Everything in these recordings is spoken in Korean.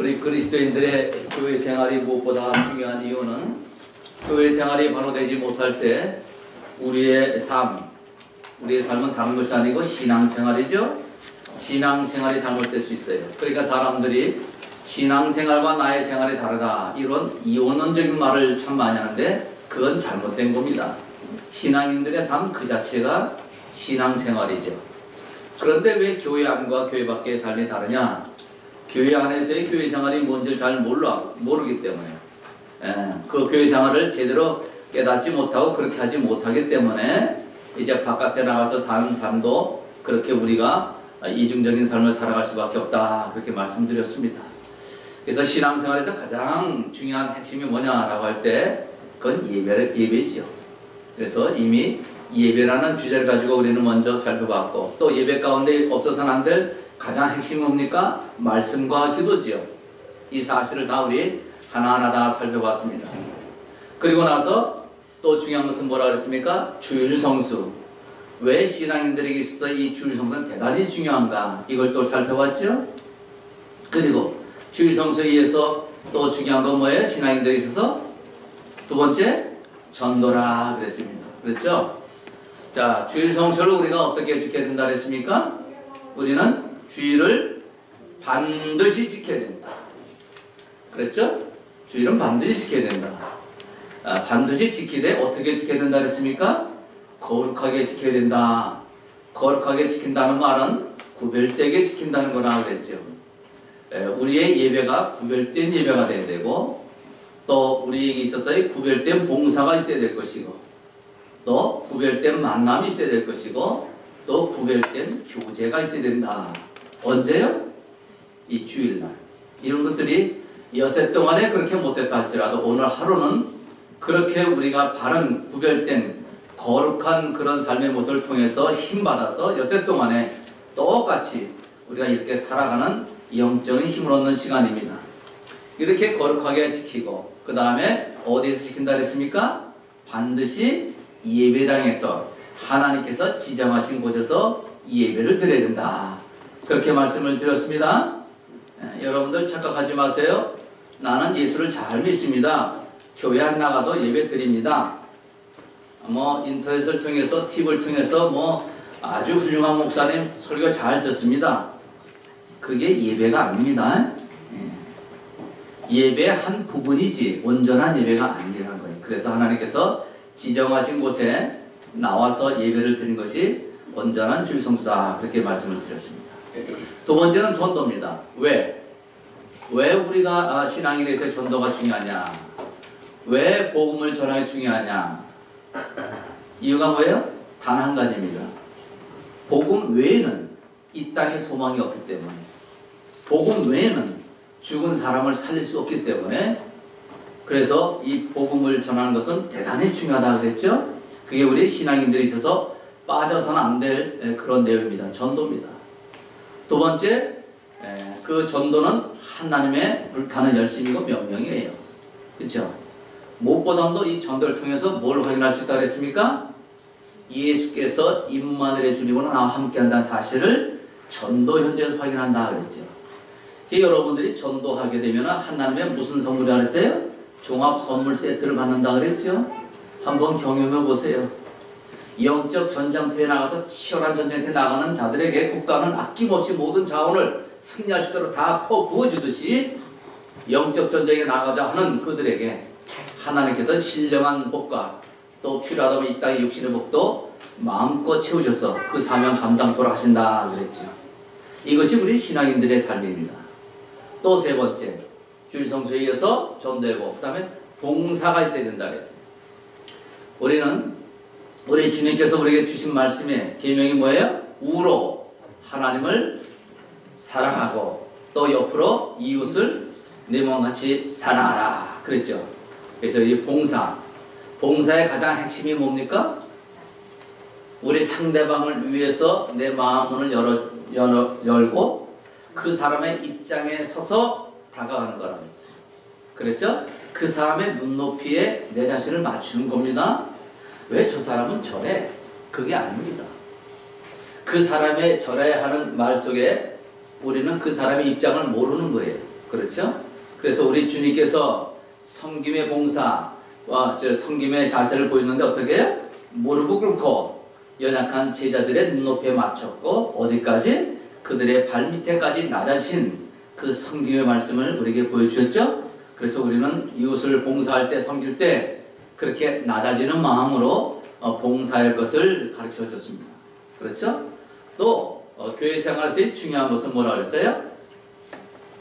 우리 그리스도인들의 교회 생활이 무엇보다 중요한 이유는 교회 생활이 바로 되지 못할 때 우리의 삶은 다른 것이 아니고 신앙생활이죠. 신앙생활이 잘못될 수 있어요. 그러니까 사람들이 신앙생활과 나의 생활이 다르다 이런 이원론적인 말을 참 많이 하는데 그건 잘못된 겁니다. 신앙인들의 삶 그 자체가 신앙생활이죠. 그런데 왜 교회 안과 교회 밖의 삶이 다르냐? 교회 안에서의 교회 생활이 뭔지 잘 모르기 때문에 그 교회 생활을 제대로 깨닫지 못하고 그렇게 하지 못하기 때문에 이제 바깥에 나가서 사는 삶도 그렇게 우리가 이중적인 삶을 살아갈 수밖에 없다 그렇게 말씀드렸습니다. 그래서 신앙생활에서 가장 중요한 핵심이 뭐냐라고 할 때 그건 예배지요. 그래서 이미 예배라는 주제를 가지고 우리는 먼저 살펴봤고 또 예배 가운데 없어서는 안 될 가장 핵심이 뭡니까? 말씀과 기도지요. 이 사실을 다 우리 하나하나 다 살펴봤습니다. 그리고 나서 또 중요한 것은 뭐라 그랬습니까? 주일 성수. 왜 신앙인들에게 있어서 이 주일 성수는 대단히 중요한가? 이걸 또 살펴봤죠. 그리고 주일 성수에 의해서 또 중요한 건 뭐예요? 신앙인들에게 있어서 두 번째 전도라 그랬습니다. 그렇죠? 자, 주일 성수를 우리가 어떻게 지켜야 된다 그랬습니까? 우리는 주일을 반드시 지켜야 된다. 그랬죠? 주일은 반드시 지켜야 된다. 반드시 지키되 어떻게 지켜야 된다 그랬습니까? 거룩하게 지켜야 된다. 거룩하게 지킨다는 말은 구별되게 지킨다는 거라 그랬죠. 우리의 예배가 구별된 예배가 돼야 되고 또 우리에게 있어서의 구별된 봉사가 있어야 될 것이고 또 구별된 만남이 있어야 될 것이고 또 구별된 교제가 있어야 된다. 언제요? 이 주일날. 이런 것들이 여세 동안에 그렇게 못했다 할지라도 오늘 하루는 그렇게 우리가 바른 구별된 거룩한 그런 삶의 모습을 통해서 힘받아서 여세 동안에 똑같이 우리가 이렇게 살아가는 영적인 힘을 얻는 시간입니다. 이렇게 거룩하게 지키고 그 다음에 어디서 지킨다 그랬습니까? 반드시 예배당에서 하나님께서 지정하신 곳에서 예배를 드려야 된다. 그렇게 말씀을 드렸습니다. 여러분들 착각하지 마세요. 나는 예수를 잘 믿습니다. 교회 안 나가도 예배 드립니다. 인터넷을 통해서 팁을 통해서 아주 훌륭한 목사님 설교 잘 듣습니다. 그게 예배가 아닙니다. 예배의 한 부분이지 온전한 예배가 아니라는 거예요. 그래서 하나님께서 지정하신 곳에 나와서 예배를 드린 것이 온전한 주일 성수다 그렇게 말씀을 드렸습니다. 두 번째는 전도입니다. 왜 우리가 신앙인에서 전도가 중요하냐? 왜 복음을 전하기 중요하냐? 이유가 뭐예요? 단 한 가지입니다. 복음 외에는 이 땅에 소망이 없기 때문에 복음 외에는 죽은 사람을 살릴 수 없기 때문에 그래서 이 복음을 전하는 것은 대단히 중요하다 그랬죠? 그게 우리 신앙인들이 있어서 빠져서는 안 될 그런 내용입니다. 전도입니다. 두 번째, 그 전도는 하나님의 불타는 열심이고 명령이에요. 그렇죠? 무엇보다도 이 전도를 통해서 뭘 확인할 수 있다고 그랬습니까? 예수께서 임마누엘의 주님으로 나와 함께한다는 사실을 전도 현장에서 확인한다 그랬죠. 여러분들이 전도하게 되면 하나님의 무슨 선물이 그랬어요? 종합 선물 세트를 받는다 그랬죠. 한번 경험해 보세요. 영적 전장터에 나가서 치열한 전쟁터에 나가는 자들에게 국가는 아낌없이 모든 자원을 승리할 수 있도록 다 퍼부어주듯이 영적 전쟁에 나가자 하는 그들에게 하나님께서 신령한 복과 또 필요하다면 이 땅의 육신의 복도 마음껏 채우셔서 그 사명 감당토록 하신다 그랬죠. 이것이 우리 신앙인들의 삶입니다. 또 세 번째, 주일 성수에 이어서 전도하고 그 다음에 봉사가 있어야 된다 그랬어요. 우리 주님께서 우리에게 주신 말씀의 계명이 뭐예요? 우로 하나님을 사랑하고 또 옆으로 이웃을 내 몸같이 사랑하라 그랬죠. 그래서 이 봉사의 가장 핵심이 뭡니까? 우리 상대방을 위해서 내 마음문을 열고 그 사람의 입장에 서서 다가가는 거라고 했죠. 그랬죠? 그 사람의 눈높이에 내 자신을 맞추는 겁니다. 왜 저 사람은 저래? 그게 아닙니다. 그 사람의 저래 하는 말 속에 우리는 그 사람의 입장을 모르는 거예요. 그렇죠? 그래서 우리 주님께서 섬김의 봉사, 섬김의 자세를 보이는데 어떻게 해요? 무릎을 꿇고 연약한 제자들의 눈높이에 맞췄고 어디까지? 그들의 발밑에까지 낮아진 그 섬김의 말씀을 우리에게 보여주셨죠? 그래서 우리는 이웃을 봉사할 때, 섬길 때 그렇게 낮아지는 마음으로 봉사할 것을 가르쳐 줬습니다. 그렇죠? 또 교회 생활에서 중요한 것은 뭐라 그랬어요?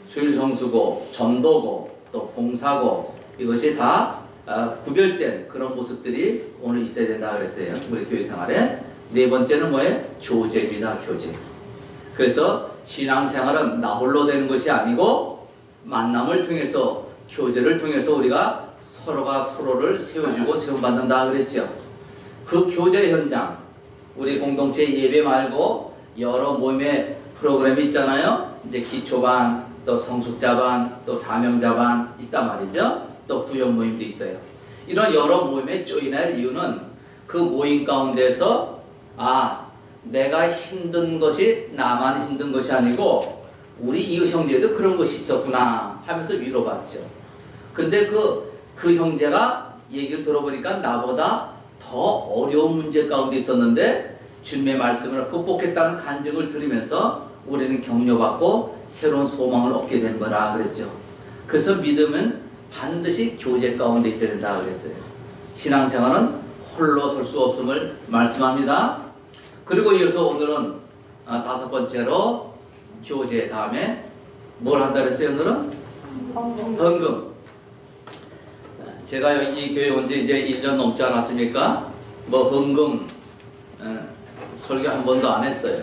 주일 성수고, 전도고, 또 봉사고, 이것이 다 구별된 그런 모습들이 오늘 있어야 된다 그랬어요. 우리 교회 생활에. 네 번째는 뭐예요? 교제입니다. 교제. 그래서 신앙생활은 나 홀로 되는 것이 아니고 만남을 통해서, 교제를 통해서 우리가 서로가 서로를 세워주고 세움받는다 그랬죠. 그 교제 현장, 우리 공동체 예배 말고 여러 모임의 프로그램이 있잖아요. 이제 기초반, 또 성숙자반, 또 사명자반 있단 말이죠. 또 구역 모임도 있어요. 이런 여러 모임에 조인해야 할 이유는 그 모임 가운데서 내가 힘든 것이 나만 힘든 것이 아니고 우리 이웃 형제도 그런 것이 있었구나 하면서 위로받죠. 근데 그 형제가 얘기를 들어보니까 나보다 더 어려운 문제 가운데 있었는데 주님의 말씀을 극복했다는 간증을 들으면서 우리는 격려받고 새로운 소망을 얻게 된 거라 그랬죠. 그래서 믿음은 반드시 교제 가운데 있어야 된다 그랬어요. 신앙생활은 홀로 설 수 없음을 말씀합니다. 그리고 이어서 오늘은 다섯 번째로 교제 다음에 뭘 한다 그랬어요? 오늘은 헌금. 제가 이 교회 온 지 이제 1년 넘지 않았습니까? 헌금 설교 한 번도 안 했어요.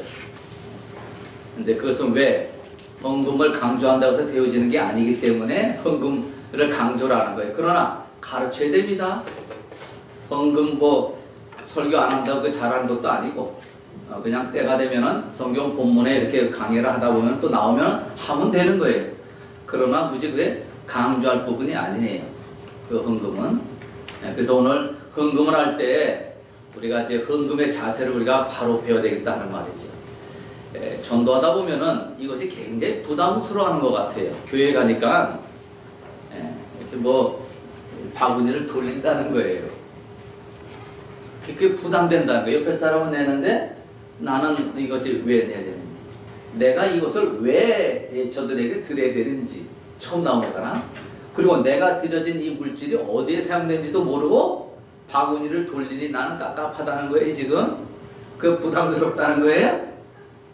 근데 그것은 왜? 헌금을 강조한다고 해서 되어지는 게 아니기 때문에 헌금을 강조를 하는 거예요. 그러나 가르쳐야 됩니다. 헌금 설교 안 한다고 잘하는 것도 아니고 그냥 때가 되면은 성경 본문에 이렇게 강의를 하다 보면 또 나오면 하면 되는 거예요. 그러나 굳이 그게 강조할 부분이 아니에요. 그 헌금은. 그래서 오늘 헌금을 할 때 우리가 이제 헌금의 자세를 우리가 바로 배워야 되겠다는 말이죠. 전도하다 보면은 이것이 굉장히 부담스러워하는 것 같아요. 교회 가니까 이렇게 바구니를 돌린다는 거예요. 그게 부담된다는 거예요. 옆에 사람은 내는데 나는 이것이 왜 내야 되는지, 내가 이것을 왜 저들에게 드려야 되는지 처음 나온 사람, 그리고 내가 드려진 이 물질이 어디에 사용되는지도 모르고 바구니를 돌리니 나는 깝깝하다는 거예요. 지금 그 부담스럽다는 거예요.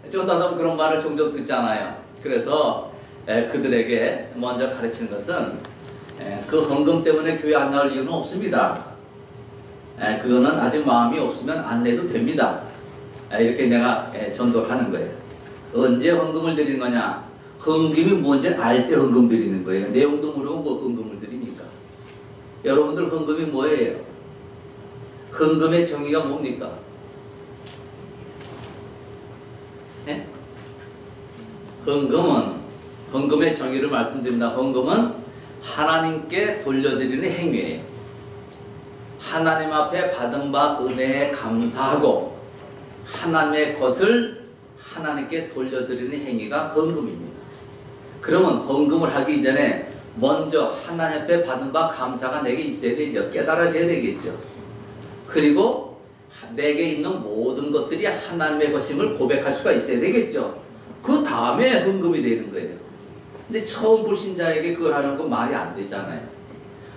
전도하다 그런 말을 종종 듣잖아요. 그래서 그들에게 먼저 가르치는 것은 그 헌금 때문에 교회 안 나올 이유는 없습니다. 그거는 아직 마음이 없으면 안 내도 됩니다. 이렇게 내가 전도를 하는 거예요. 언제 헌금을 드리는 거냐? 헌금이 뭔지 알 때 헌금 드리는 거예요. 내용도 모르고 헌금을 드립니까? 여러분들 헌금이 뭐예요? 헌금의 정의가 뭡니까? 헌금의 정의를 말씀드린다. 헌금은 하나님께 돌려드리는 행위예요. 하나님 앞에 받은 바 은혜에 감사하고 하나님의 것을 하나님께 돌려드리는 행위가 헌금입니다. 그러면 헌금을 하기 이전에 먼저 하나님 앞에 받은 바 감사가 내게 있어야 되죠. 깨달아져야 되겠죠. 그리고 내게 있는 모든 것들이 하나님의 것임을 고백할 수가 있어야 되겠죠. 그 다음에 헌금이 되는 거예요. 근데 처음 불신자에게 그걸 하는 건 말이 안 되잖아요.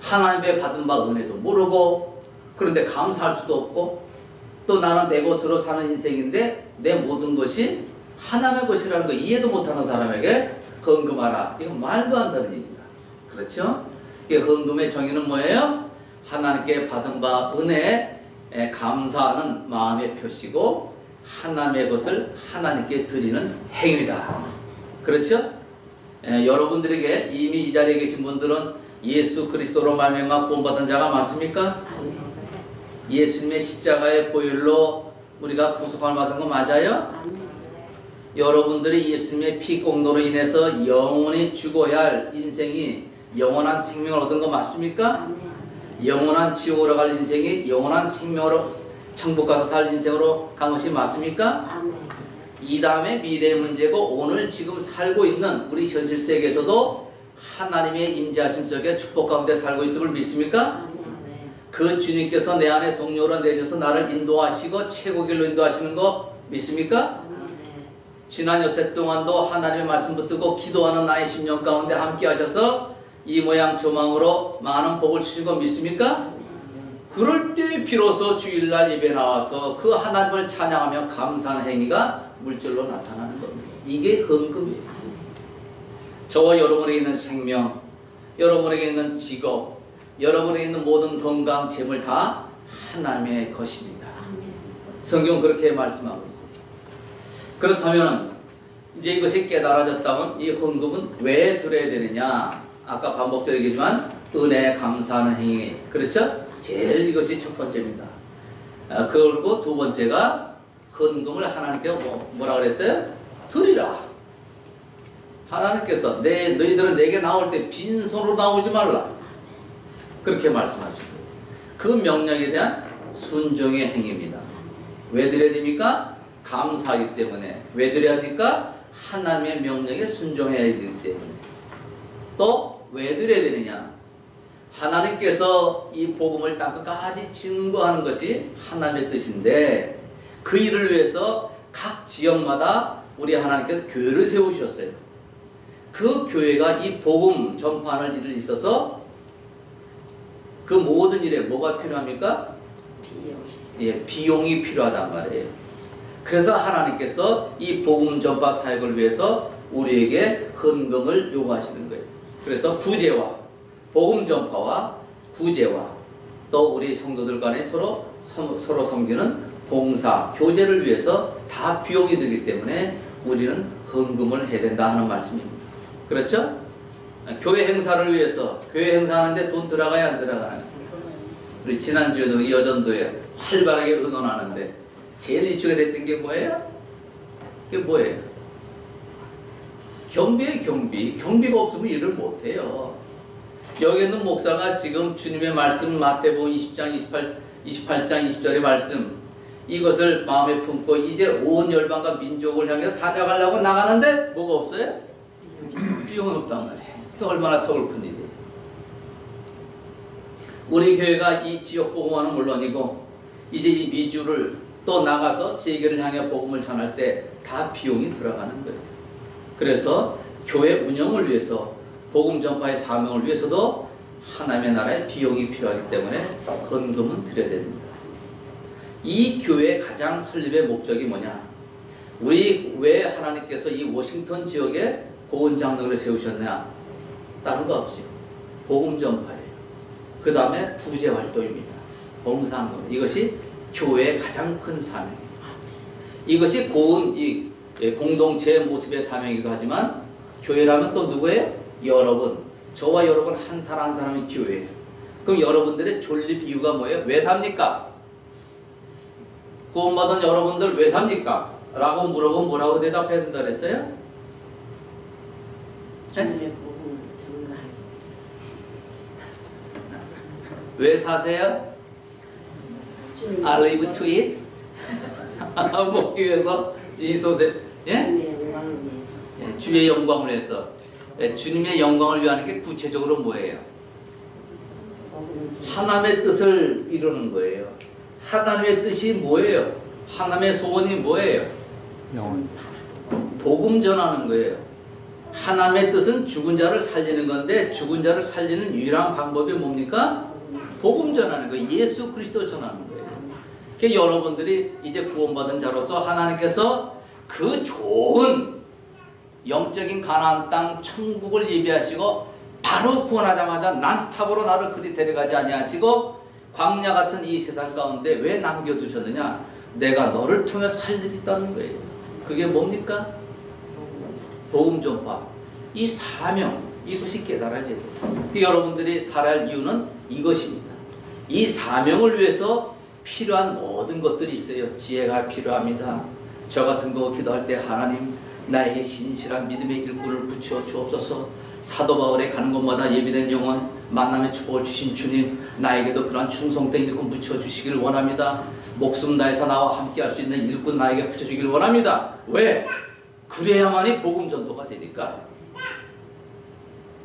하나님의 받은 바 은혜도 모르고, 그런데 감사할 수도 없고, 또 나는 내 것으로 사는 인생인데 내 모든 것이 하나님의 것이라는 거 이해도 못하는 사람에게 헌금하라. 이건 말도 안 되는 얘기입니다. 그렇죠? 헌금의 정의는 뭐예요? 하나님께 받은 바 은혜에 감사하는 마음의 표시고 하나님의 것을 하나님께 드리는 행위다. 그렇죠? 여러분들에게 이미 이 자리에 계신 분들은 예수 그리스도로 말미암아 구원받은 자가 맞습니까? 예수님의 십자가의 보혈로 우리가 구속함을 받은 거 맞아요? 여러분들이 예수님의 피 공로로 인해서 영원히 죽어야 할 인생이 영원한 생명을 얻은 거 맞습니까? 영원한 지옥으로 갈 인생이 영원한 생명으로 천국 가서 살 인생으로 간 것이 맞습니까? 이 다음에 미래의 문제고 오늘 지금 살고 있는 우리 현실 세계에서도 하나님의 임재하심 속에 축복 가운데 살고 있음을 믿습니까? 그 주님께서 내 안에 성령으로 내셔서 나를 인도하시고 최고 길로 인도하시는 거 믿습니까? 지난 여세 동안도 하나님의 말씀 붙들고 기도하는 나의 심령 가운데 함께 하셔서 이 모양 조망으로 많은 복을 주신 거 믿습니까? 그럴 때 비로소 주일날 예배 나와서 그 하나님을 찬양하며 감사하는 행위가 물질로 나타나는 겁니다. 이게 헌금이에요. 저와 여러분에게 있는 생명, 여러분에게 있는 직업, 여러분에게 있는 모든 건강, 재물 다 하나님의 것입니다. 성경 그렇게 말씀하고 있습니다. 그렇다면 이제 이것이 깨달아졌다면 이 헌금은 왜 드려야 되느냐? 아까 반복적으로 얘기했지만 은혜 감사하는 행위, 그렇죠? 제일 이것이 첫 번째입니다. 그리고 두 번째가 헌금을 하나님께 뭐라 그랬어요? 드리라. 하나님께서 너희들은 내게 나올 때 빈손으로 나오지 말라. 그렇게 말씀하시고 그 명령에 대한 순종의 행위입니다. 왜 드려야 됩니까? 감사하기 때문에. 왜 드려야 합니까? 하나님의 명령에 순종해야 되기 때문에. 또 왜 드려야 되느냐? 하나님께서 이 복음을 땅끝까지 증거하는 것이 하나님의 뜻인데 그 일을 위해서 각 지역마다 우리 하나님께서 교회를 세우셨어요. 그 교회가 이 복음 전파하는 일을 있어서 그 모든 일에 뭐가 필요합니까? 예, 비용이 필요하단 말이에요. 그래서 하나님께서 이 복음 전파 사역을 위해서 우리에게 헌금을 요구하시는 거예요. 그래서 구제와 복음 전파와 구제와 또 우리 성도들 간에 서로 섬기는 봉사, 교제를 위해서 다 비용이 들기 때문에 우리는 헌금을 해야 된다 하는 말씀입니다. 그렇죠? 교회 행사를 위해서 교회 행사하는데 돈 들어가야 안 들어가나요? 우리 지난주에도 여전도에 활발하게 의논하는데 제일 이슈가 됐던 게 뭐예요? 그게 뭐예요? 경비의 경비. 경비가 없으면 일을 못해요. 여기 있는 목사가 지금 주님의 말씀 마태복음 20장 28장 20절의 말씀 이것을 마음에 품고 이제 온 열방과 민족을 향해서 다녀가려고 나가는데 뭐가 없어요? 비용은 없단 말이에요. 그 얼마나 서글픈 일이에요. 우리 교회가 이 지역 복음화는 물론이고 이제 이 미주를 또 나가서 세계를 향해 복음을 전할 때 다 비용이 들어가는 거예요. 그래서 교회 운영을 위해서 복음 전파의 사명을 위해서도 하나님의 나라에 비용이 필요하기 때문에 헌금은 드려야 됩니다. 이 교회의 가장 설립의 목적이 뭐냐? 우리 왜 하나님께서 이 워싱턴 지역에 고은장로를 세우셨냐? 다른 거 없이 복음 전파예요. 그 다음에 구제 활동입니다. 봉사하는 겁니다. 이것이 교회의 가장 큰 사명입니다. 이것이 고은 공동체의 모습의 사명이기도 하지만 교회라면 또 누구예요? 여러분. 저와 여러분 한 사람 한 사람이 교회예요. 그럼 여러분들의 존립 이유가 뭐예요? 왜 삽니까? 구원받은 여러분들 왜 삽니까? 라고 물어보면 뭐라고 대답해야 된다 그랬어요? 네? 왜 사세요? I live to eat? 먹기 위해서 이 소세, 예? 주의 영광을 위해서. 주님의 영광을 위하는 게 구체적으로 뭐예요? 하나님의 뜻을 이루는 거예요. 하나님의 뜻이 뭐예요? 하나님의 소원이 뭐예요? 복음 전하는 거예요. 하나님의 뜻은 죽은 자를 살리는 건데 죽은 자를 살리는 유일한 방법이 뭡니까? 복음 전하는 거예요. 예수 그리스도 전하는 거예요. 그러니까 여러분들이 이제 구원받은 자로서 하나님께서 그 좋은 영적인 가나안 땅 천국을 예비하시고 바로 구원하자마자 난스탑으로 나를 그리 데려가지 아니하시고 광야 같은 이 세상 가운데 왜 남겨두셨느냐? 내가 너를 통해서 할 일이 있다는 거예요. 그게 뭡니까? 복음 전파. 이 사명, 이것이 깨달아져야 돼요. 여러분들이 살아야 할 이유는 이것입니다. 이 사명을 위해서 필요한 모든 것들이 있어요. 지혜가 필요합니다. 저 같은 거 기도할 때 하나님 나에게 신실한 믿음의 일꾼을 붙여 주옵소서. 사도 바울에 가는 곳마다 예비된 영혼 만남의 축복을 주신 주님, 나에게도 그러한 충성된 일꾼 붙여주시길 원합니다. 목숨 다해서 나와 함께 할 수 있는 일꾼 나에게 붙여주길 원합니다. 왜? 그래야만이 복음 전도가 되니까.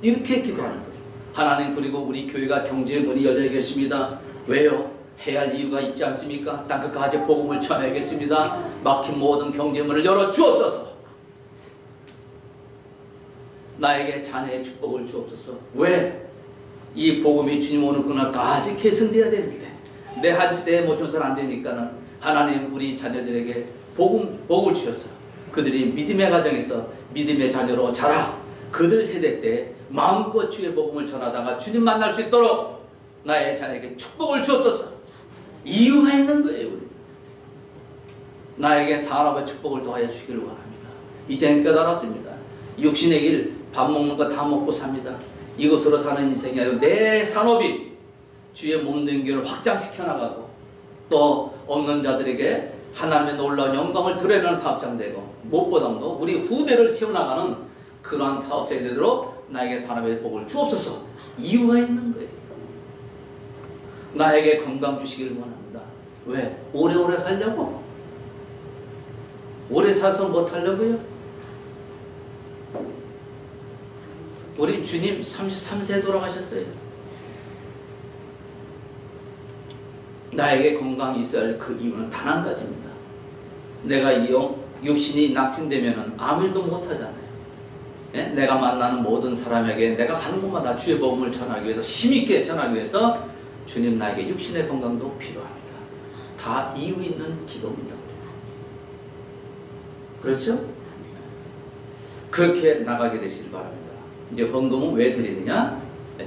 이렇게 기도하는 거예요. 하나님, 그리고 우리 교회가 경제의 문이 열려 계십니다. 왜요? 해야 할 이유가 있지 않습니까? 땅끝까지 복음을 전해야겠습니다. 막힌 모든 경제문을 열어 주옵소서. 나에게 자녀의 축복을 주옵소서. 왜? 이 복음이 주님 오는 그날까지 계승돼야 되는데 내 한 시대에 못 줘서는 안 되니까는 하나님 우리 자녀들에게 복을 주셔서 그들이 믿음의 가정에서 믿음의 자녀로 자라 그들 세대 때 마음껏 주의 복음을 전하다가 주님 만날 수 있도록 나의 자녀에게 축복을 주옵소서. 이유가 있는 거예요. 우리. 나에게 사람의 축복을 더하여 주기를 원합니다. 이제는 깨달았습니다. 육신의 길, 밥 먹는 거 다 먹고 삽니다. 이것으로 사는 인생이 아니고 내 산업이 주의 몸된교를 확장시켜 나가고 또 없는 자들에게 하나님의 놀라운 영광을 드러내는 사업장 되고 무엇보다도 우리 후대를 세워나가는 그러한 사업장이 되도록 나에게 사람의 복을 주옵소서. 이유가 있는 거예요. 나에게 건강 주시기를 원합니다. 왜? 오래오래 살려고? 오래 살서 못하려고요? 우리 주님 33세에 돌아가셨어요. 나에게 건강이 있어야 할 그 이유는 단 한 가지입니다. 내가 이 육신이 낙진되면 아무 일도 못하잖아요. 예? 내가 만나는 모든 사람에게 내가 가는 곳마다 주의 복음을 전하기 위해서 힘있게 전하기 위해서 주님 나에게 육신의 건강도 필요합니다. 다 이유 있는 기도입니다. 그렇죠? 그렇게 나가게 되시길 바랍니다. 이제 헌금은 왜 드리느냐?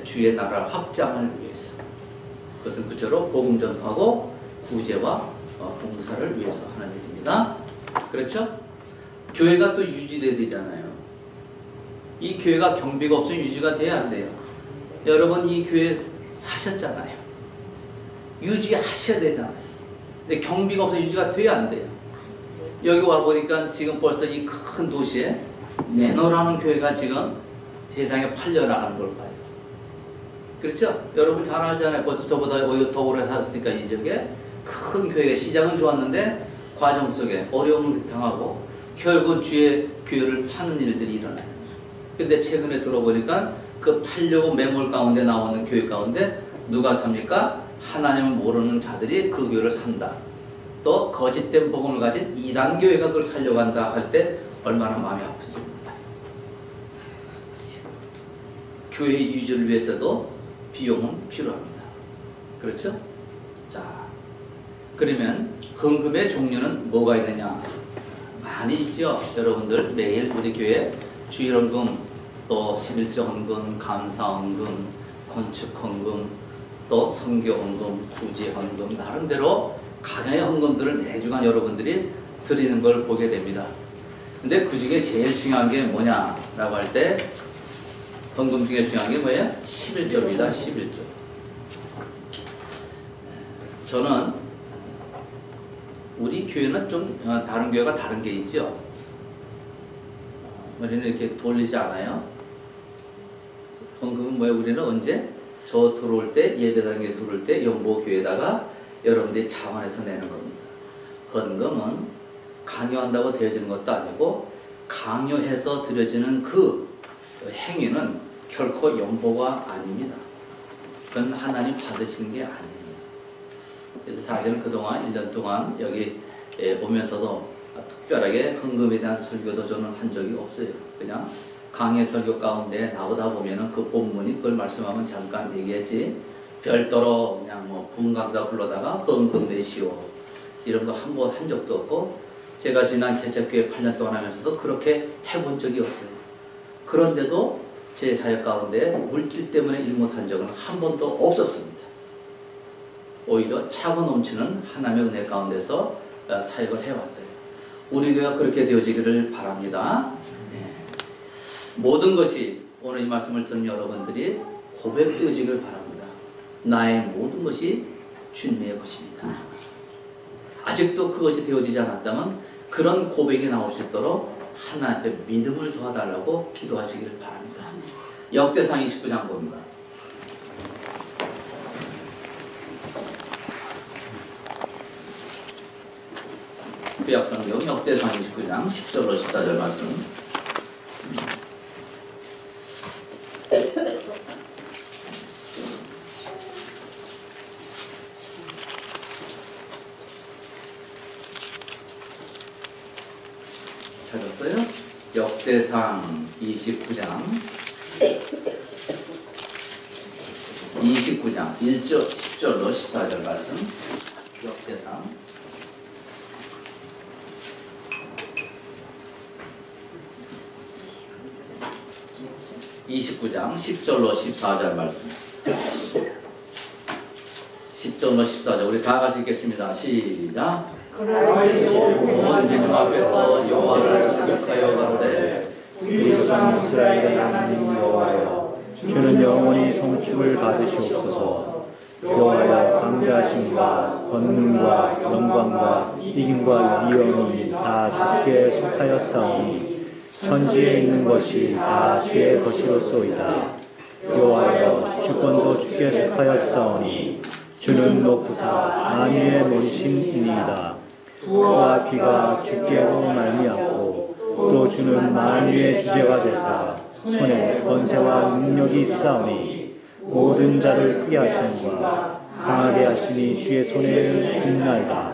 주의 나라 확장을 위해서. 그것은 그처럼 복음 전파하고 구제와 봉사를 위해서 하는 일입니다. 그렇죠? 교회가 또 유지돼야 되잖아요. 이 교회가 경비가 없으면 유지가 돼야 안 돼요. 여러분 이 교회 사셨잖아요. 유지하셔야 되잖아요. 근데 경비가 없어서 유지가 돼야 안 돼요. 여기 와보니까 지금 벌써 이 큰 도시에 매너라는 교회가 지금 세상에 팔려나가는 걸 봐요. 그렇죠? 여러분 잘 알잖아요. 벌써 저보다 더 오래 사셨으니까 이 지역에 큰 교회가 시작은 좋았는데 과정 속에 어려움을 당하고 결국 주의 교회를 파는 일들이 일어나요. 근데 최근에 들어보니까 그 팔려고 매몰 가운데 나오는 교회 가운데 누가 삽니까? 하나님을 모르는 자들이 그 교회를 산다. 또 거짓된 복음을 가진 이단 교회가 그걸 살려고 한다 할 때 얼마나 마음이 아프지. 교회 유지를 위해서도 비용은 필요합니다. 그렇죠? 자, 그러면 헌금의 종류는 뭐가 있느냐? 많이 있죠. 여러분들 매일 우리 교회 주일 헌금, 또 11조 헌금, 감사 헌금, 건축 헌금, 또 선교 헌금, 구제 헌금, 나름대로 각양의 헌금들을 매주간 여러분들이 드리는 걸 보게 됩니다. 근데 그 중에 제일 중요한 게 뭐냐라고 할 때 헌금 중에 중요한 게 뭐예요? 11조입니다. 11조. 저는 우리 교회는 좀 다른 교회가 다른 게 있죠. 우리는 이렇게 돌리지 않아요. 헌금은 뭐예요? 우리는 언제? 저 들어올 때, 예배당에 들어올 때 연보교회에다가 여러분들이 자원해서 내는 겁니다. 헌금은 강요한다고 되어지는 것도 아니고 강요해서 드려지는 그 행위는 결코 연보가 아닙니다. 그건 하나님 받으시는 게 아니에요. 그래서 사실은 그동안 1년 동안 여기 오면서도 특별하게 헌금에 대한 설교도 저는 한 적이 없어요. 그냥 강의 설교 가운데 나오다 보면은 그 본문이 그걸 말씀하면 잠깐 얘기했지 별도로 그냥 뭐 분강사 불러다가 헌금 내시오 이런 거 한 번 한 적도 없고 제가 지난 개척교회 8년 동안 하면서도 그렇게 해본 적이 없어요. 그런데도 제 사역 가운데 물질 때문에 일 못한 적은 한 번도 없었습니다. 오히려 차고 넘치는 하나님의 은혜 가운데서 사역을 해왔어요. 우리 교회가 그렇게 되어지기를 바랍니다. 네. 모든 것이 오늘 이 말씀을 듣는 여러분들이 고백되어지기를 바랍니다. 나의 모든 것이 주님의 것입니다. 아직도 그것이 되어지지 않았다면 그런 고백이 나올 수 있도록 하나님 앞에 믿음을 도와달라고 기도하시기를 바랍니다. 역대상 29장 봅니다. 구약성경 역대상 29장 10절로 14절 말씀. 역대상 29장 1절 10절로 14절 말씀. 역대상 29장 10절로 14절 말씀. 10절로 14절 우리 다 같이 읽겠습니다. 시작. 온 민중 앞에서 여호와를 송축하여 가로되 우리 조상 이스라엘의 하나님 여호와여, 주는 영원히 송축을 받으시옵소서. 여호와여, 광대하심과 권능과 영광과 이김과 위엄이 다 주께 속하였사오니 천지에 있는 것이 다 주의 것이었소이다. 여호와여, 주권도 주께 속하였사오니 주는 높으사 만유의 머리심이니이다. 그와 귀가 주께로 말미암고 또 주는 만유의 주제가 되사 손에 권세와 능력이 있사오니 모든 자를 크게 하심과 강하게 하심이 주의 손에 있나이다.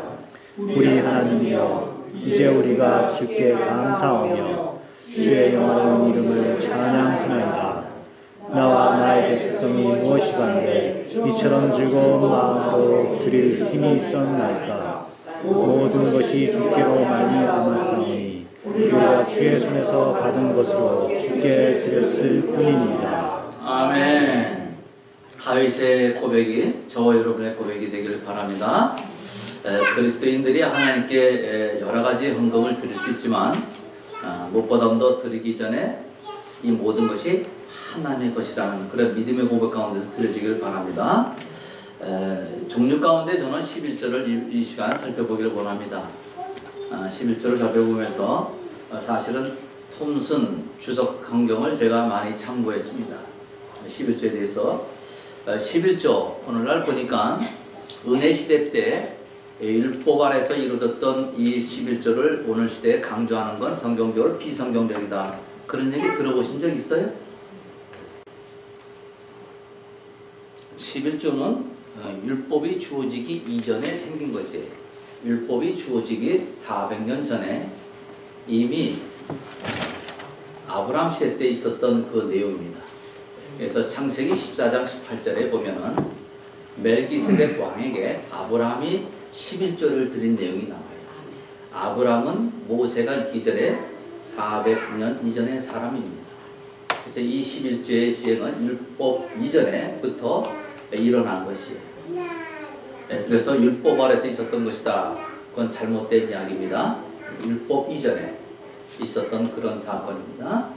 우리 하나님이여, 이제 우리가 주께 감사하며 주의 영화로운 이름을 찬양하나이다. 나와 나의 백성이 무엇이간데 이처럼 즐거운 마음으로 드릴 힘이 있었나이까. 모든 것이 주께로 말미암았사오니 우리가 주의 손에서 받은 것으로 주께 드렸을 뿐입니다. 아멘. 다윗의 고백이 저와 여러분의 고백이 되기를 바랍니다. 그리스도인들이 하나님께 여러 가지 헌금을 드릴 수 있지만 무엇보다도 드리기 전에 이 모든 것이 하나님의 것이라는 그런 믿음의 고백 가운데서 드려지기를 바랍니다. 종류 가운데 저는 11절을 이 시간 살펴보기를 원합니다. 11절을 살펴보면서 사실은 톰슨 주석 성경을 제가 많이 참고했습니다. 11조에 대해서 11조 오늘날 보니까 은혜 시대 때 율법 아래서 이루어졌던 이 11조를 오늘 시대에 강조하는 건 성경적으로 비성경적이다. 그런 얘기 들어보신 적 있어요? 11조는 율법이 주어지기 이전에 생긴 것이에요. 율법이 주어지기 400년 전에 이미 아브라함 시대 때 있었던 그 내용입니다. 그래서 창세기 14장 18절에 보면은 멜기세덱 왕에게 아브라함이 11조를 드린 내용이 나와요. 아브라함은 모세가 있기 전에 400년 이전의 사람입니다. 그래서 이 11조의 시행은 율법 이전에부터 일어난 것이에요. 그래서 율법 아래서 있었던 것이다. 그건 잘못된 이야기입니다. 율법 이전에 있었던 그런 사건입니다.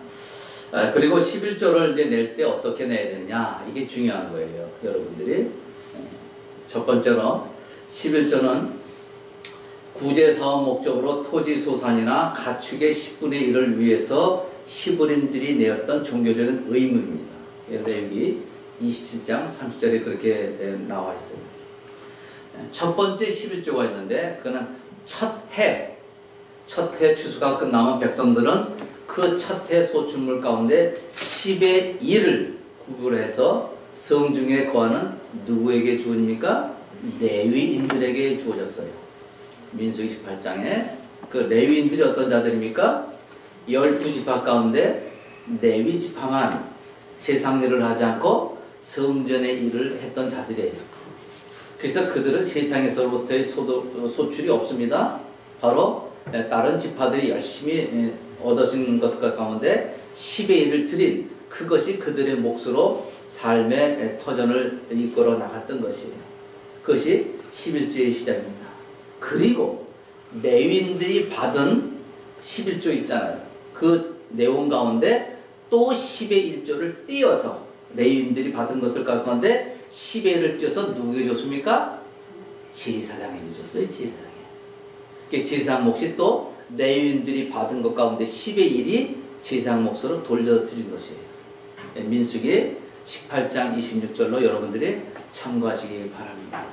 그리고 11조를 이제 낼 때 어떻게 내야 되느냐, 이게 중요한 거예요, 여러분들이. 첫 번째로 11조는 구제사업 목적으로 토지 소산이나 가축의 10분의 1을 위해서 시브린들이 내었던 종교적인 의무입니다. 여기 27장 30절에 그렇게 나와 있어요. 첫 번째 11조가 있는데 그거는 첫 해 추수가 끝나면 백성들은 그 첫 해 소출물 가운데 10의 1을 구분해서 성중에 거하는 누구에게 주입니까? 레위인들에게 주어졌어요. 민수기 18장에 그 레위인들이 어떤 자들입니까? 12지파 가운데 레위 지파만 세상 일을 하지 않고 성전의 일을 했던 자들이에요. 그래서 그들은 세상에서부터의 소출이 없습니다. 바로 다른 지파들이 열심히 얻어진 것 가운데 10의 1을 드린 그것이 그들의 몫으로 삶의 터전을 이끌어 나갔던 것이에요. 그것이 11조의 시작입니다. 그리고 레위인들이 받은 11조 있잖아요. 그 내용 가운데 또 10의 1조를 띄어서 레위인들이 받은 것을 가운데 10의 1을 띄어서 누구에게 줬습니까? 제사장에게 줬어요. 제사장에. 제사장 몫이 또 레위인들이 받은 것 가운데 10의 1이 제사장 몫으로 돌려드린 것이에요. 민수기 18장 26절로 여러분들이 참고하시기 바랍니다.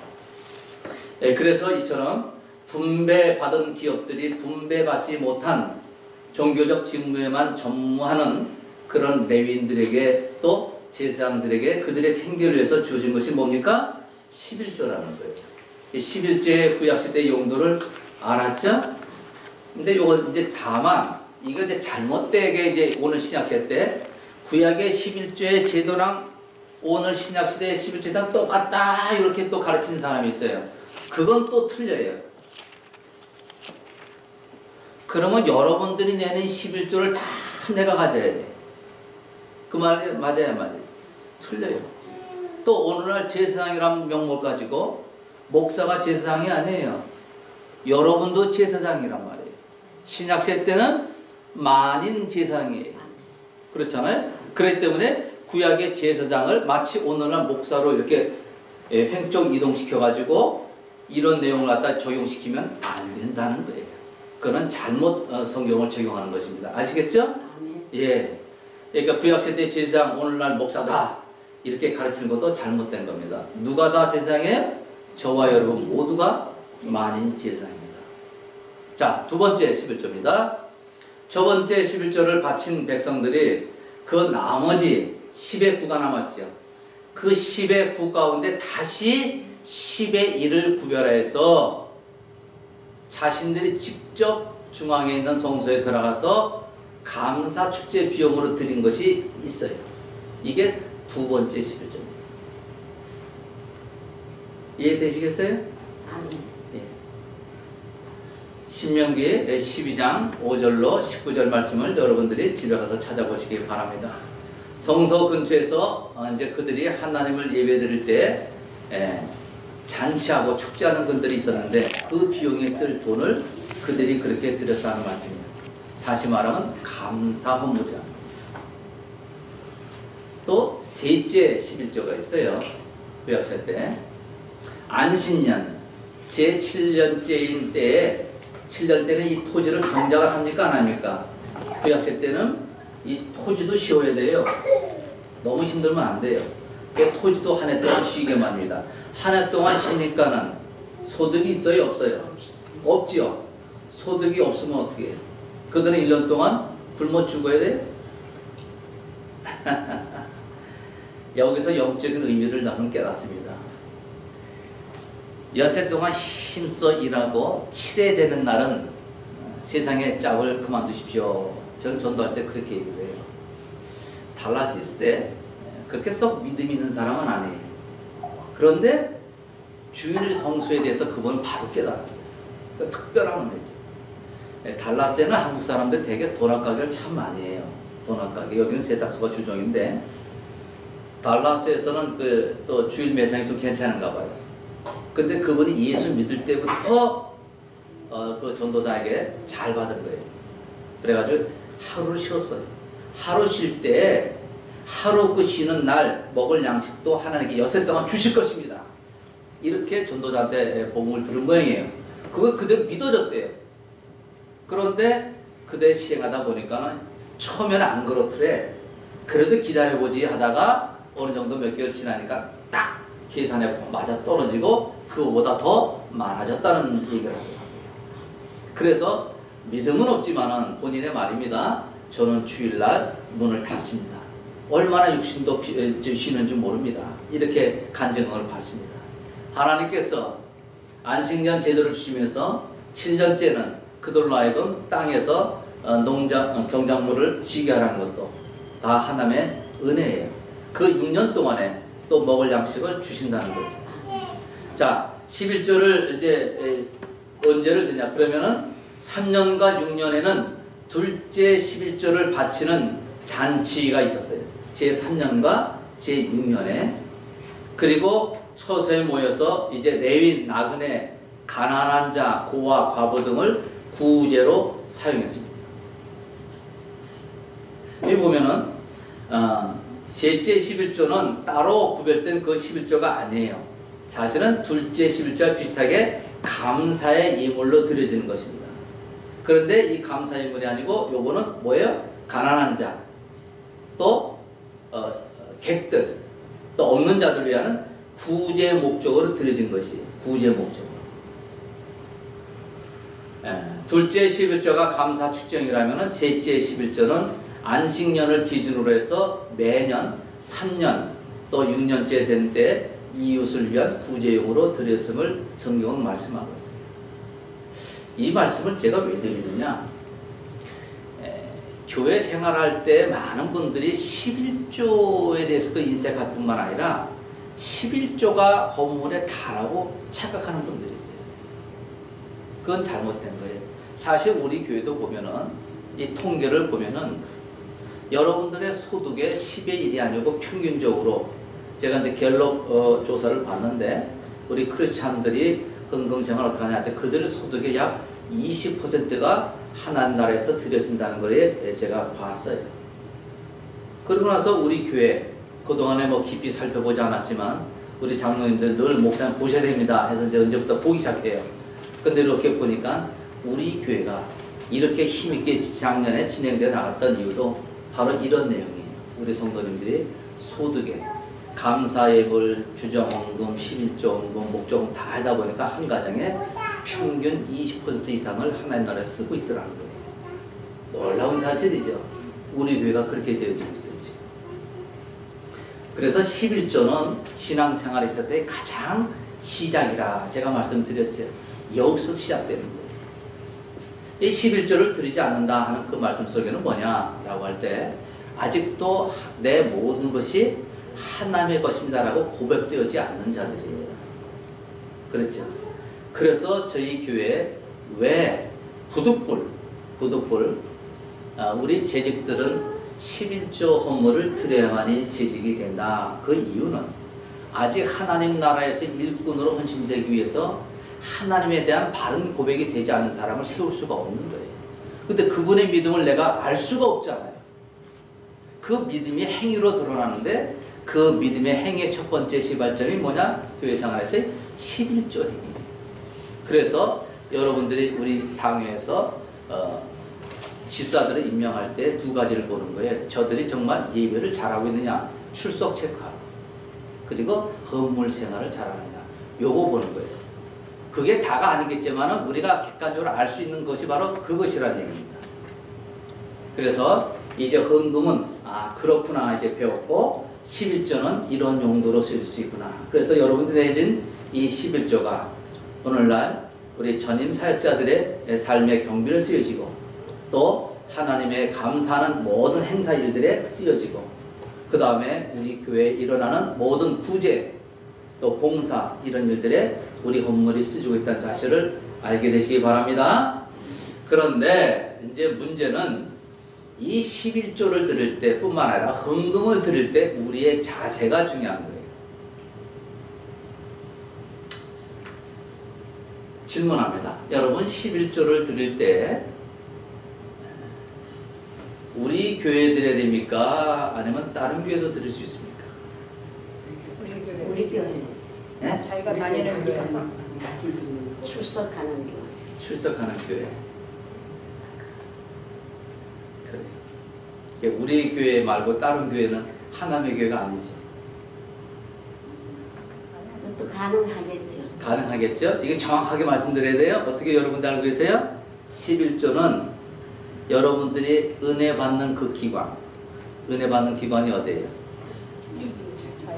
그래서 이처럼 분배받은 기업들이 분배받지 못한 종교적 직무에만 전무하는 그런 레위인들에게 또 제사장들에게 그들의 생계를 위해서 주어진 것이 뭡니까? 11조라는 거예요. 11조의 구약시대 용도를 알았죠? 근데 요거 이제 다만 이거 이제 잘못되게 이제 오늘 신약시대 때 구약의 11조의 제도랑 오늘 신약시대의 11조랑 똑같다 이렇게 또 가르치는 사람이 있어요. 그건 또 틀려요. 그러면 여러분들이 내는 11조를 다 내가 가져야 돼. 그 말이 맞아요. 틀려요. 또 오늘날 제사장이라는 명목 가지고 목사가 제사장이 아니에요. 여러분도 제사장이란 말이에요. 신약시대 때는 만인 제사장이에요. 그렇잖아요. 그렇기 때문에 구약의 제사장을 마치 오늘날 목사로 이렇게 횡적 이동시켜가지고 이런 내용을 갖다 적용시키면 안 된다는 거예요. 그건 잘못 성경을 적용하는 것입니다. 아시겠죠? 예. 그러니까 구약시대 제사장 오늘날 목사다 이렇게 가르치는 것도 잘못된 겁니다. 누가 다 제사장이에요? 저와 여러분 모두가 만인 제사장입니다. 자, 두 번째 11조입니다. 첫 번째 11조를 바친 백성들이 그 나머지 10의 9가 남았죠. 그 10의 9 가운데 다시 10의 1을 구별해서 자신들이 직접 중앙에 있는 성소에 들어가서 감사 축제 비용으로 드린 것이 있어요. 이게 두 번째 11조입니다. 이해되시겠어요? 예. 신명기 12장 5절로 19절 말씀을 여러분들이 집에 가서 찾아보시기 바랍니다. 성소 근처에서 이제 그들이 하나님을 예배드릴 때 잔치하고 축제하는 분들이 있었는데 그 비용에 쓸 돈을 그들이 그렇게 드렸다는 말씀입니다. 다시 말하면 감사 헌물이야. 또 셋째 11조가 있어요. 구약시대 때 안식년 제7년째인 때에 7년 때는 이 토지를 경작을 합니까 안 합니까? 구약시대 때는 이 토지도 쉬어야 돼요. 너무 힘들면 안 돼요. 토지도 한 해 동안 쉬게 합니다. 한 해 동안 쉬니까는 소득이 있어요 없어요? 없지요. 소득이 없으면 어떻게 해요? 그들은 1년 동안 굶어 죽어야 돼요? 여기서 영적인 의미를 나는 깨닫습니다. 엿새 동안 힘써 일하고 7회 되는 날은 세상의 짝을 그만두십시오. 저는 전도할 때 그렇게 얘기를 해요. 달라스 있을 때 그렇게 썩 믿음 있는 사람은 아니에요. 그런데 주일 성수에 대해서 그분은 바로 깨달았어요. 특별한 거죠. 달라스에는 한국 사람들 되게 도락가게를 참 많이 해요. 도락가게. 여기는 세탁소가 주종인데 달라스에서는 또 주일 매상이 좀 괜찮은가 봐요. 근데 그분이 예수 믿을 때부터 그 전도자에게 잘 받은 거예요. 그래가지고 하루를 쉬었어요. 하루 쉴 때 하루 그 쉬는 날 먹을 양식도 하나님께 엿새 동안 주실 것입니다. 이렇게 전도자한테 복음을 들은 모양이에요. 그거 그대로 믿어졌대요. 그런데 그대 시행하다 보니까는 처음에는 안 그렇더래. 그래도 기다려보지 하다가 어느 정도 몇 개월 지나니까 딱 계산에 맞아 떨어지고 그거보다 더 많아졌다는 얘기를 하더라고요. 그래서 믿음은 없지만은 본인의 말입니다. 저는 주일날 문을 닫습니다. 얼마나 육신도 쉬는지 모릅니다. 이렇게 간증을 받습니다. 하나님께서 안식년 제도를 주시면서 7년째는 그들로 하여금 땅에서 경작물을 쉬게 하라는 것도 다 하나님의 은혜예요. 그 6년 동안에 또 먹을 양식을 주신다는 거죠. 자, 11조를 이제 언제를 드냐? 그러면은 3년과 6년에는 둘째 11조를 바치는 잔치가 있었어요. 제3년과 제6년에. 그리고 처소에 모여서 이제 레위, 나그네, 가난한 자, 고아, 과부 등을 구제로 사용했습니다. 여기 보면은 셋째 11조는 따로 구별된 그 11조가 아니에요. 사실은 둘째 11조와 비슷하게 감사의 예물로 드려지는 것입니다. 그런데 이 감사 예물이 아니고 요거는 뭐예요? 가난한 자, 또 객들, 또 없는 자들을 위한 구제 목적으로 드려진 것이 구제 목적으로. 둘째 11조가 감사 축정이라면 셋째 11조는 안식년을 기준으로 해서 매년 3년 또 6년째 된 때 이웃을 위한 구제용으로 드렸음을 성경은 말씀하고 있습니다. 이 말씀을 제가 왜 드리느냐? 교회 생활할 때 많은 분들이 11조에 대해서도 인색할 뿐만 아니라 11조가 헌물에 다라고 착각하는 분들이 있어요. 그건 잘못된 거예요. 사실 우리 교회도 보면은 이 통계를 보면은 여러분들의 소득의 10의 1이 아니고 평균적으로 제가 이제 갤럽 조사를 봤는데 우리 크리스찬들이 헌금 생활 어떻게 하냐 할 때 그들의 소득의 약 20%가 하나님 나라에서 드려진다는 걸 제가 봤어요. 그러고 나서 우리 교회 그동안에 뭐 깊이 살펴보지 않았지만 우리 장로님들 늘 목사님 보셔야 됩니다 해서 이제 언제부터 보기 시작해요. 근데 이렇게 보니까 우리 교회가 이렇게 힘있게 작년에 진행되어 나갔던 이유도 바로 이런 내용이에요. 우리 성도님들이 소득에 감사예물, 주정헌금, 11조 헌금, 목조금 다 하다 보니까 한 가정에 평균 20% 이상을 하나님 나라에 쓰고 있더라는 거예요. 놀라운 사실이죠. 우리 교회가 그렇게 되어지고 있어요. 지금. 그래서 11조는 신앙생활에 있어서의 가장 시작이라 제가 말씀드렸죠. 여기서 시작되는 거예요. 이 11조를 드리지 않는다 하는 그 말씀 속에는 뭐냐라고 할 때 아직도 내 모든 것이 하나님의 것입니다라고 고백되어지 않는 자들이에요. 그렇죠? 그래서 저희 교회에 왜 부득불 우리 재직들은 11조 헌물을 드려야만이 재직이 된다. 그 이유는 아직 하나님 나라에서 일꾼으로 헌신되기 위해서 하나님에 대한 바른 고백이 되지 않은 사람을 세울 수가 없는 거예요. 근데 그분의 믿음을 내가 알 수가 없잖아요. 그 믿음이 행위로 드러나는데 그 믿음의 행위의 첫 번째 시발점이 뭐냐? 교회 생활에서의 11조 행위예요. 그래서 여러분들이 우리 당회에서 집사들을 임명할 때 두 가지를 보는 거예요. 저들이 정말 예배를 잘하고 있느냐, 출석 체크하고, 그리고 헌물 생활을 잘하느냐, 요거 보는 거예요. 그게 다가 아니겠지만 우리가 객관적으로 알 수 있는 것이 바로 그것이라는 얘기입니다. 그래서 이제 헌금은 그렇구나 이제 배웠고 11조는 이런 용도로 쓸 수 있구나. 그래서 여러분들이 내진 이 11조가 오늘날 우리 전임 사역자들의 삶의 경비를 쓰여지고 또 하나님의 감사하는 모든 행사 일들에 쓰여지고 그 다음에 우리 교회에 일어나는 모든 구제 또 봉사 이런 일들에 우리 헌물이 쓰여지고 있다는 사실을 알게 되시기 바랍니다. 그런데 이제 문제는 이 11조를 드릴 때 뿐만 아니라 헌금을 드릴 때 우리의 자세가 중요한 거예요. 질문합니다. 여러분 11조를 드릴 때 우리 교회에 드려야 됩니까? 아니면 다른 교회도 드릴 수 있습니까? 우리 교회. 네? 자기가 다니는 교회. 출석하는 교회. 출석하는 교회. 그래. 우리 교회 말고 다른 교회는 하나님의 교회가 아니죠. 그것도 가능하겠죠. 가능하겠죠? 이게 정확하게 말씀드려야 돼요. 어떻게 여러분들 알고 계세요? 11조는 여러분들이 은혜 받는 그 기관, 은혜 받는 기관이 어디예요?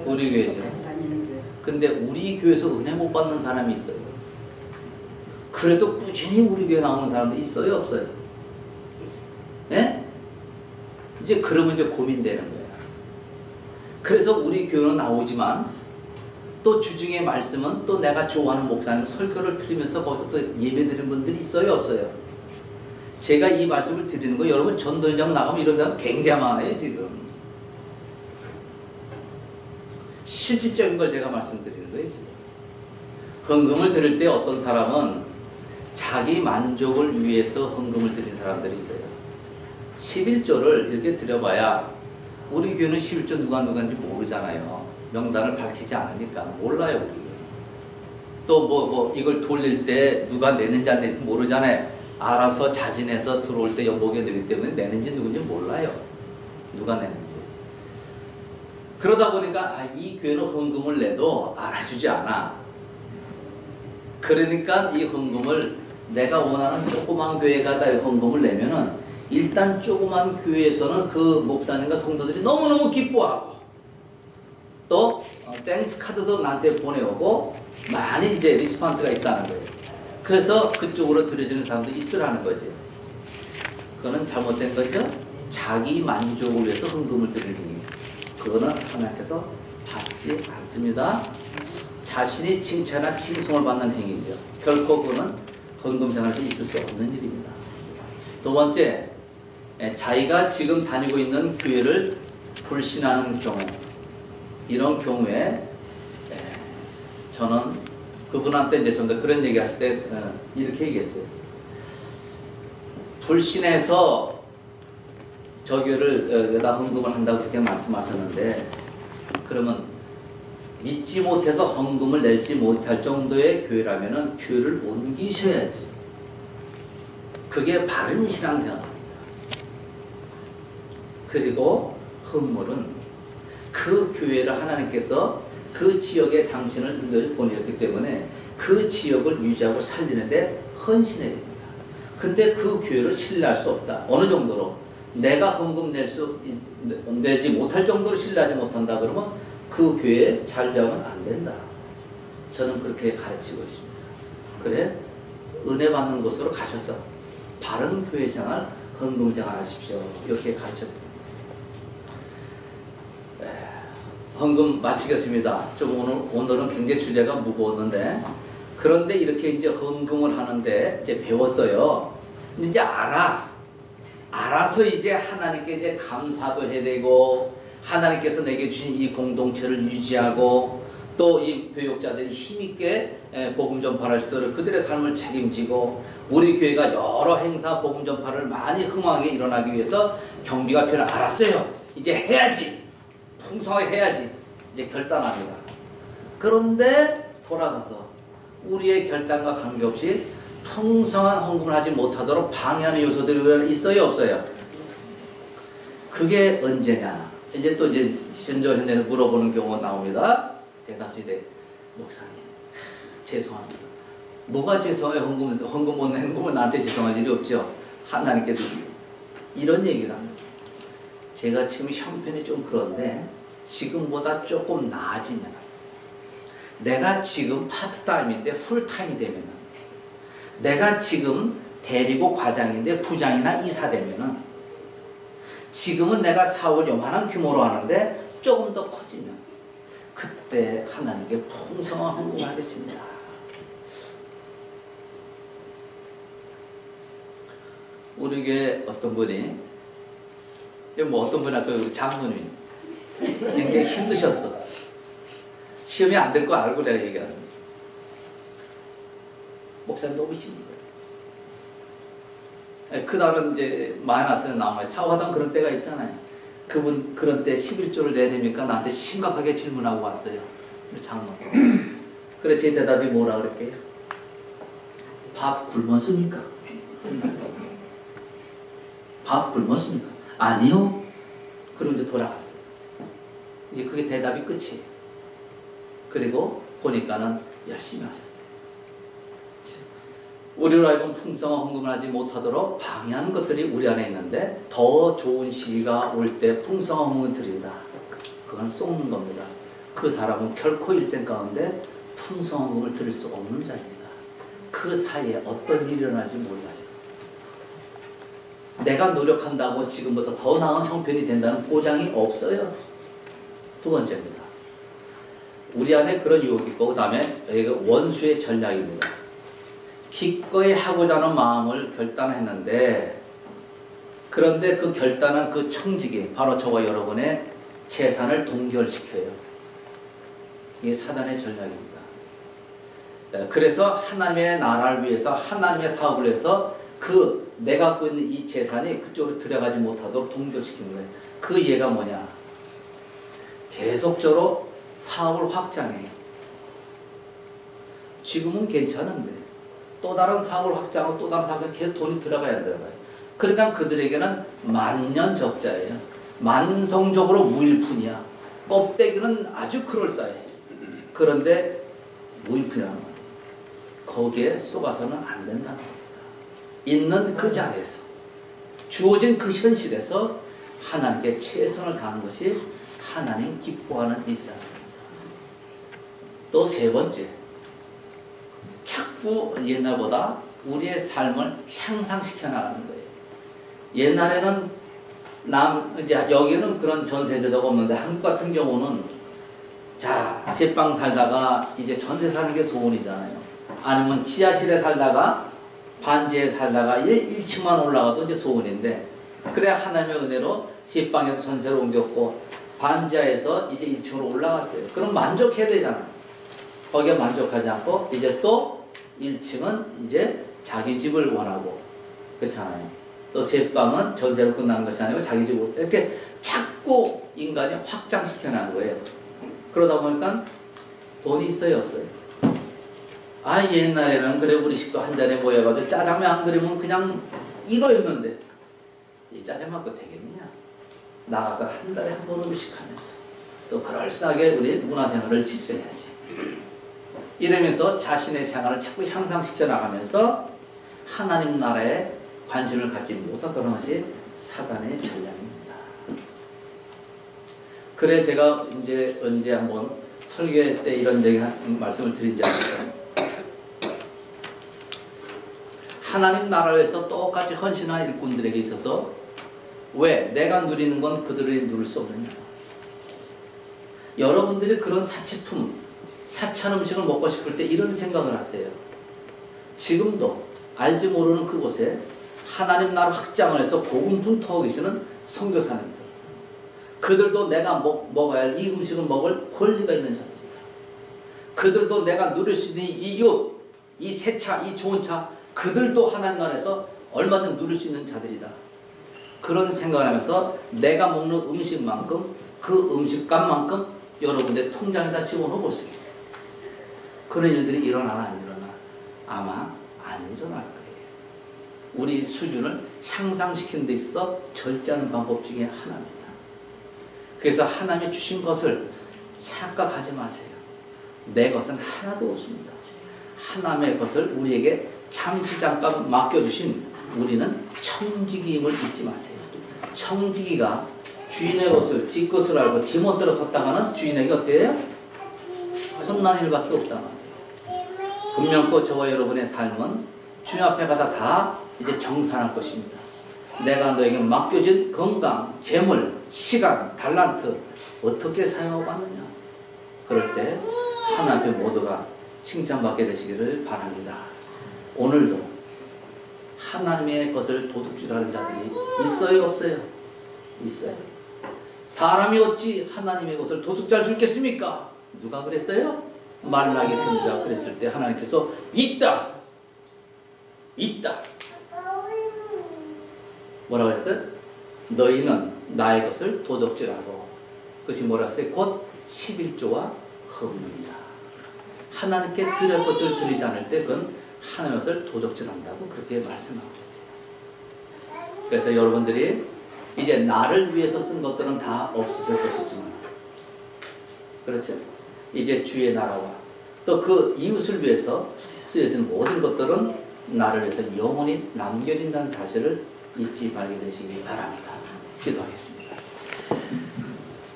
우리 교회죠. 근데 우리 교회에서 은혜 못 받는 사람이 있어요. 그래도 꾸준히 우리 교회 나오는 사람도 있어요, 없어요? 네? 이제 그러면 이제 고민되는 거예요. 그래서 우리 교회는 나오지만 또 주중의 말씀은 또 내가 좋아하는 목사님 설교를 들으면서 거기서 또 예배 드리는 분들이 있어요, 없어요? 제가 이 말씀을 드리는 거 여러분 전도연장 나가면 이런 사람 굉장히 많아요, 지금. 실질적인 걸 제가 말씀드리는 거예요, 지금. 헌금을 드릴 때 어떤 사람은 자기 만족을 위해서 헌금을 드린 사람들이 있어요. 11조를 이렇게 드려봐야 우리 교회는 11조 누가인지 모르잖아요. 명단을 밝히지 않으니까 몰라요, 우리. 또 이걸 돌릴 때 누가 내는지 안 내는지 모르잖아요. 알아서 자진해서 들어올 때 연봉에 내기 때문에 내는지 누군지 몰라요. 누가 내는지. 그러다 보니까 이 교회는 헌금을 내도 알아주지 않아. 그러니까 이 헌금을 내가 원하는 조그만 교회가 다 헌금을 내면은 일단 조그만 교회에서는 그 목사님과 성도들이 너무너무 기뻐하고 또 땡스 카드도 나한테 보내오고 많이 이제 리스폰스가 있다는 거예요. 그래서 그쪽으로 들여지는 사람도 있더라는 거지. 그거는 잘못된 거죠? 자기 만족을 위해서 헌금을 드리는 행위입니다. 그거는 하나님께서 받지 않습니다. 자신이 칭찬이나 칭송을 받는 행위죠. 결코 그거는 헌금 생활에서 있을 수 없는 일입니다. 두 번째, 자기가 지금 다니고 있는 교회를 불신하는 경우, 이런 경우에 저는 그분한테 이제 좀 더 그런 얘기 하실 때 이렇게 얘기했어요. 불신해서 저 교회를 여기다 헌금을 한다고 그렇게 말씀하셨는데, 그러면 믿지 못해서 헌금을 낼지 못할 정도의 교회라면은 교회를 옮기셔야지. 그게 바른 신앙생활입니다. 그리고 헌물은 그 교회를 하나님께서 그 지역에 당신을 보내었기 때문에 그 지역을 유지하고 살리는데 헌신해야 됩니다. 근데 그 교회를 신뢰할 수 없다. 어느 정도로? 내가 헌금 내지 못할 정도로 신뢰하지 못한다 그러면 그 교회에 잔류하면 안 된다. 저는 그렇게 가르치고 있습니다. 그래, 은혜 받는 곳으로 가셔서 바른 교회 생활, 헌금 생활 하십시오. 이렇게 가르쳤습니다. 헌금 마치겠습니다. 좀 오늘은 굉장히 주제가 무거웠는데, 그런데 이렇게 이제 헌금을 하는데 이제 배웠어요. 근데 이제 알아서 이제 하나님께 이제 감사도 해야 되고, 하나님께서 내게 주신 이 공동체를 유지하고, 또 이 교육자들이 힘있게 복음 전파를 할 수 있도록 그들의 삶을 책임지고, 우리 교회가 여러 행사 복음 전파를 많이 흥황하게 일어나기 위해서 경비가 필요한 알았어요. 이제 해야지. 풍성하게 해야지. 이제 결단합니다. 그런데 돌아서서 우리의 결단과 관계없이 풍성한 헌금을 하지 못하도록 방해하는 요소들이 있어요, 없어요? 그게 언제냐? 이제 또 이제 현장에서 물어보는 경우가 나옵니다. 대다수 이래, 목사님, 죄송합니다. 뭐가 죄송해요? 헌금 못 내는 거면 나한테 죄송할 일이 없죠. 하나님께도 이런 얘기를 합니다. 제가 지금 형편이 좀 그런데 지금보다 조금 나아지면, 내가 지금 파트타임인데 풀타임이 되면, 내가 지금 대리고 과장인데 부장이나 이사 되면, 지금은 내가 사업을 요만한 규모로 하는데 조금 더 커지면 그때 하나님께 풍성한 헌금을 하겠습니다. 우리 교회 어떤 분이, 어떤 분이 아까 장모님이 굉장히 힘드셨어. 시험이 안 될 거 알고 내가 얘기하는 거야. 목사님 너무 힘들어요. 그날은 이제 마이너스에 나온 거예요. 사고하던 그런 때가 있잖아요. 그분 그런 때 11조를 내야 됩니까? 나한테 심각하게 질문하고 왔어요. 장모. 그래 제 대답이 뭐라 그럴게요? 밥 굶었습니까? 밥 굶었습니까? 아니요. 그리고 이제 돌아갔어요. 이제 그게 대답이 끝이에요. 그리고 보니까는 열심히 하셨어요. 우리로 하여금 풍성한 헌금을 하지 못하도록 방해하는 것들이 우리 안에 있는데, 더 좋은 시기가 올 때 풍성한 헌금을 드린다. 그건 쏟는 겁니다. 그 사람은 결코 일생 가운데 풍성한 헌금을 드릴 수 없는 자입니다. 그 사이에 어떤 일이 일어날지 몰라요. 내가 노력한다고 지금부터 더 나은 형편이 된다는 보장이 없어요. 두 번째입니다. 우리 안에 그런 유혹이 있고, 그 다음에 원수의 전략입니다. 기꺼이 하고자 하는 마음을 결단했는데, 그런데 그 결단한 그 청직이 바로 저와 여러분의 재산을 동결시켜요. 이게 사단의 전략입니다. 그래서 하나님의 나라를 위해서, 하나님의 사업을 위해서 그 내가 갖고 있는 이 재산이 그쪽으로 들어가지 못하도록 동결시키는 거예요. 그 이해가 뭐냐? 계속적으로 사업을 확장해요. 지금은 괜찮은데 또 다른 사업을 확장하고 또 다른 사업에 계속 돈이 들어가야 들어가요. 그러니까 그들에게는 만년 적자예요. 만성적으로 무일푼이야. 껍데기는 아주 그럴싸해. 그런데 무일푼이라는 거예요. 거기에 속아서는 안 된다는 겁니다. 있는 그 자리에서, 주어진 그 현실에서 하나님께 최선을 다하는 것이 하나님 기뻐하는 일이라는 겁니다. 또 세 번째, 자꾸 옛날보다 우리의 삶을 향상시켜 나가는 거예요. 옛날에는 이제 여기는 그런 전세제도가 없는데 한국 같은 경우는 자, 제빵 살다가 이제 전세 사는 게 소원이잖아요. 아니면 지하실에 살다가 반지에 살다가 1층만 올라가도 이제 소원인데, 그래 하나님의 은혜로 제빵에서 전세로 옮겼고 반지하에서 이제 1층으로 올라갔어요. 그럼 만족해야 되잖아. 거기에 만족하지 않고 이제 또 1층은 이제 자기 집을 원하고, 그렇잖아요. 또 제빵은 전세로 끝나는 것이 아니고 자기 집으로 이렇게 자꾸 인간이 확장시켜 나가는 거예요. 그러다 보니까 돈이 있어요, 없어요? 아, 옛날에는 그래 우리 식구 한 자리에 모여가지고 짜장면 한 그릇은 그냥 이거였는데 이 짜장면 먹고 되겠느냐? 나가서 한 달에 한 번 음식 하면서 또 그럴싸하게 우리 문화생활을 지켜야지. 이러면서 자신의 생활을 자꾸 향상시켜 나가면서 하나님 나라에 관심을 갖지 못하도록 것이 사단의 전략입니다. 그래 제가 이제 언제 한번 설교 때 이런 말씀을 드린 적이 있어요. 하나님 나라를 위해서 똑같이 헌신한 일꾼들에게 있어서 왜 내가 누리는 건 그들이 누릴 수 없느냐? 여러분들이 그런 사치품, 사치한 음식을 먹고 싶을 때 이런 생각을 하세요. 지금도 알지 모르는 그곳에 하나님 나라 확장을 해서 고군분투하고 계시는 선교사님들, 그들도 내가 먹어야 할 이 음식을 먹을 권리가 있는 자들이다. 그들도 내가 누릴 수 있는 이 옷, 이 새 차, 이 좋은 차, 그들도 하나님 나라에서 얼마든 누릴 수 있는 자들이다. 그런 생각을 하면서 내가 먹는 음식만큼 그 음식값만큼 여러분의 통장에다 집어넣어 보세요. 그런 일들이 일어나나 안 일어나? 아마 안 일어날 거예요. 우리 수준을 향상시키는 데 있어서 절제하는 방법 중에 하나입니다. 그래서 하나님이 주신 것을 착각하지 마세요. 내 것은 하나도 없습니다. 하나님의 것을 우리에게 잠시 잠깐 맡겨주신 우리는 청지기임을 잊지 마세요. 청지기가 주인의 것을 지 것을 알고 지 멋대로 섰다가는 주인에게 어떻게 해요? 혼난 일밖에 없다 말이에요. 분명코 저와 여러분의 삶은 주님 앞에 가서 다 이제 정산할 것입니다. 내가 너에게 맡겨진 건강, 재물, 시간, 달란트 어떻게 사용하고 왔느냐? 그럴 때 하나님 앞에 모두가 칭찬받게 되시기를 바랍니다. 오늘도 하나님의 것을 도둑질하는 자들이 있어요, 없어요? 있어요. 사람이 어찌 하나님의 것을 도둑질할 수 있겠습니까? 누가 그랬어요? 말라기 선지자가 그랬을 때 하나님께서 있다! 있다! 뭐라고 했어요? 너희는 나의 것을 도둑질하고, 그것이 뭐라 했어요? 곧 11조와 헌금이다. 하나님께 드릴 것들 드리지 않을 때 그건 하나님의 것을 도둑질한다고 그렇게 말씀하고 있어요. 그래서 여러분들이 이제 나를 위해서 쓴 것들은 다 없어질 것이지만, 그렇죠? 이제 주의 나라와 또 그 이웃을 위해서 쓰여진 모든 것들은 나를 위해서 영원히 남겨진다는 사실을 잊지 말게 되시기 바랍니다. 기도하겠습니다.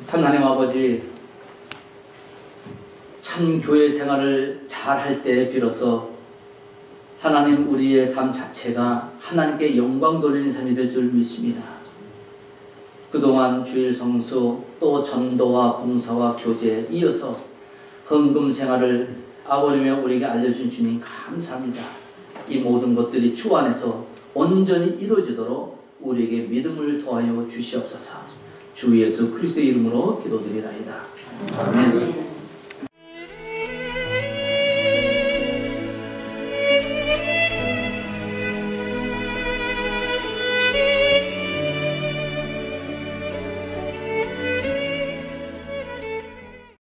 하나님 아버지, 참 교회 생활을 잘 할 때 비로소 하나님 우리의 삶 자체가 하나님께 영광 돌리는 삶이 될 줄 믿습니다. 그동안 주일 성수 또 전도와 봉사와 교제 이어서 헌금 생활을 아버님의 우리에게 알려주신 주님 감사합니다. 이 모든 것들이 주 안에서 온전히 이루어지도록 우리에게 믿음을 더하여 주시옵소서. 주 예수 그리스도의 이름으로 기도드리나이다. 아멘.